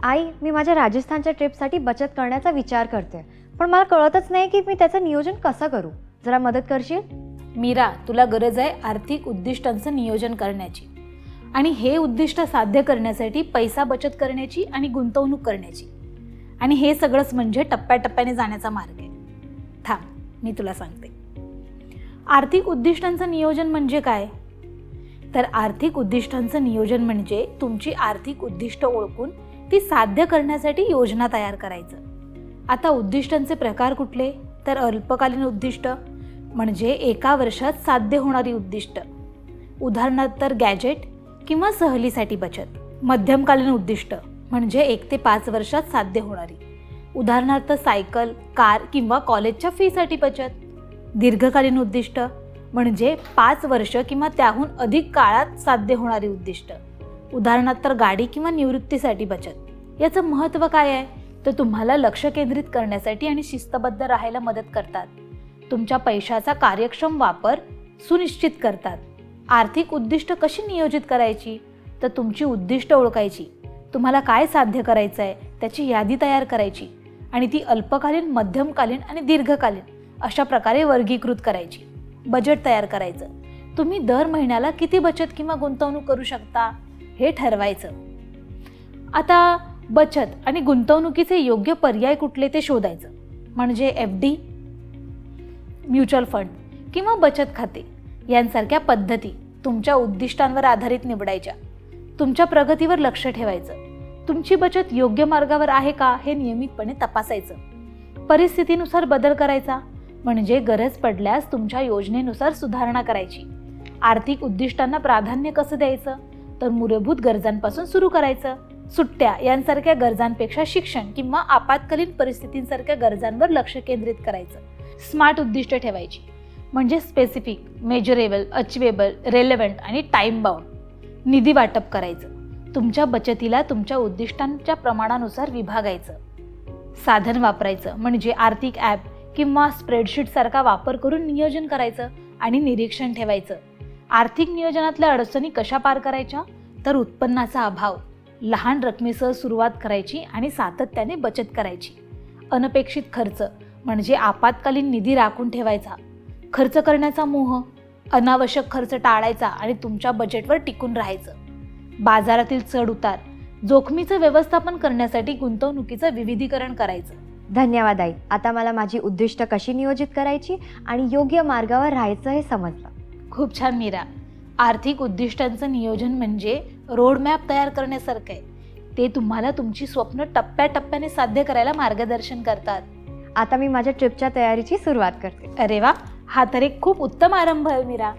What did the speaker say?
आई, मी माझ्या राजस्थानच्या ट्रिपसाठी बचत करण्याचा विचार करते, पण मला कळतच नाही की मी त्याचं नियोजन कसं करू. जरा मदत करशील? मीरा, तुला गरज आहे आर्थिक उद्दिष्टांचं नियोजन करण्याची. आणि हे उद्दिष्ट साध्य करण्यासाठी पैसा बचत करण्याची आणि गुंतवणूक करण्याची. आणि हे सगळंच म्हणजे टप्प्याटप्प्याने जाण्याचा मार्ग आहे. थांब, मी तुला सांगते. आर्थिक उद्दिष्टांचं नियोजन म्हणजे काय? तर आर्थिक उद्दिष्टांचं नियोजन म्हणजे तुमची आर्थिक उद्दिष्ट ओळखून ती साध्य करण्यासाठी योजना तयार करायचं. आता उद्दिष्टांचे प्रकार कुठले? तर अल्पकालीन उद्दिष्ट म्हणजे एका वर्षात साध्य होणारी उद्दिष्ट, उदाहरणार्थ तर गॅजेट किंवा सहलीसाठी बचत. मध्यमकालीन उद्दिष्ट म्हणजे 1 ते 5 वर्षात साध्य होणारी, उदाहरणार्थ सायकल, कार किंवा कॉलेजच्या फीसाठी बचत. दीर्घकालीन उद्दिष्ट म्हणजे 5 वर्ष किंवा त्याहून अधिक काळात साध्य होणारी उद्दिष्ट, उदाहरणार्थ तर गाडी किंवा निवृत्तीसाठी बचत. याचं महत्त्व काय आहे? तर तुम्हाला लक्ष केंद्रित करण्यासाठी आणि शिस्तबद्ध राहायला मदत करतात. तुमच्या पैशाचा कार्यक्षम वापर सुनिश्चित करतात. आर्थिक उद्दिष्ट कशी नियोजित करायची? तर तुमची उद्दिष्ट ओळखायची, तुम्हाला काय साध्य करायचं आहे त्याची यादी तयार करायची आणि ती अल्पकालीन, मध्यमकालीन आणि दीर्घकालीन अशा प्रकारे वर्गीकृत करायची. बजेट तयार करायचं, तुम्ही दर महिन्याला किती बचत किंवा गुंतवणूक करू शकता हे ठरवायचं. आता बचत आणि गुंतवणुकीचे योग्य पर्याय कुठले ते शोधायचं. म्हणजे FD, म्युच्युअल फंड किंवा बचत खाते यांसारख्या पद्धती तुमच्या उद्दिष्टांवर आधारित निवडायच्या. तुमच्या प्रगतीवर लक्ष ठेवायचं. तुमची बचत योग्य मार्गावर आहे का हे नियमितपणे तपासायचं. परिस्थितीनुसार बदल करायचा, म्हणजे गरज पडल्यास तुमच्या योजनेनुसार सुधारणा करायची. आर्थिक उद्दिष्टांना प्राधान्य कसं द्यायचं? तर मूलभूत गरजांपासून सुरू करायचं. सुट्ट्या यांसारख्या गरजांपेक्षा शिक्षण किंवा आपत्कालीन परिस्थितींसारख्या गरजांवर लक्ष केंद्रित करायचं. स्मार्ट उद्दिष्ट ठेवायची, म्हणजे स्पेसिफिक, मेजरेबल, अचिवेबल, रेलेव्हंट आणि टाईम बाउंड. निधी वाटप करायचं, तुमच्या बचतीला तुमच्या उद्दिष्टांच्या प्रमाणानुसार विभागायचं. साधन वापरायचं, म्हणजे आर्थिक ॲप किंवा स्प्रेडशीटसारखा वापर करून नियोजन करायचं आणि निरीक्षण ठेवायचं. आर्थिक नियोजनातल्या अडचणी कशा पार करायच्या? तर उत्पन्नाचा अभाव, लहान रकमेसह सुरुवात करायची आणि सातत्याने बचत करायची. अनपेक्षित खर्च म्हणजे आपत्कालीन निधी राखून ठेवायचा. खर्च करण्याचा मोह, अनावश्यक खर्च टाळायचा आणि तुमच्या बजेटवर टिकून राहायचं. बाजारातील चढ उतार, जोखमीचं व्यवस्थापन करण्यासाठी गुंतवणुकीचं विविधीकरण करायचं. धन्यवाद आई, आता मला माझी उद्दिष्ट कशी नियोजित करायची आणि योग्य मार्गावर राहायचं हे समजलं. खूप छान मीरा. आर्थिक उद्दिष्टांचं नियोजन म्हणजे रोडमॅप तयार करण्यासारखं आहे. ते तुम्हाला तुमची स्वप्न टप्प्याटप्प्याने साध्य करायला मार्गदर्शन करतात. आता मी माझ्या ट्रिपच्या तयारीची सुरुवात करते. अरे वा, हा तर एक खूप उत्तम आरंभ आहे मीरा.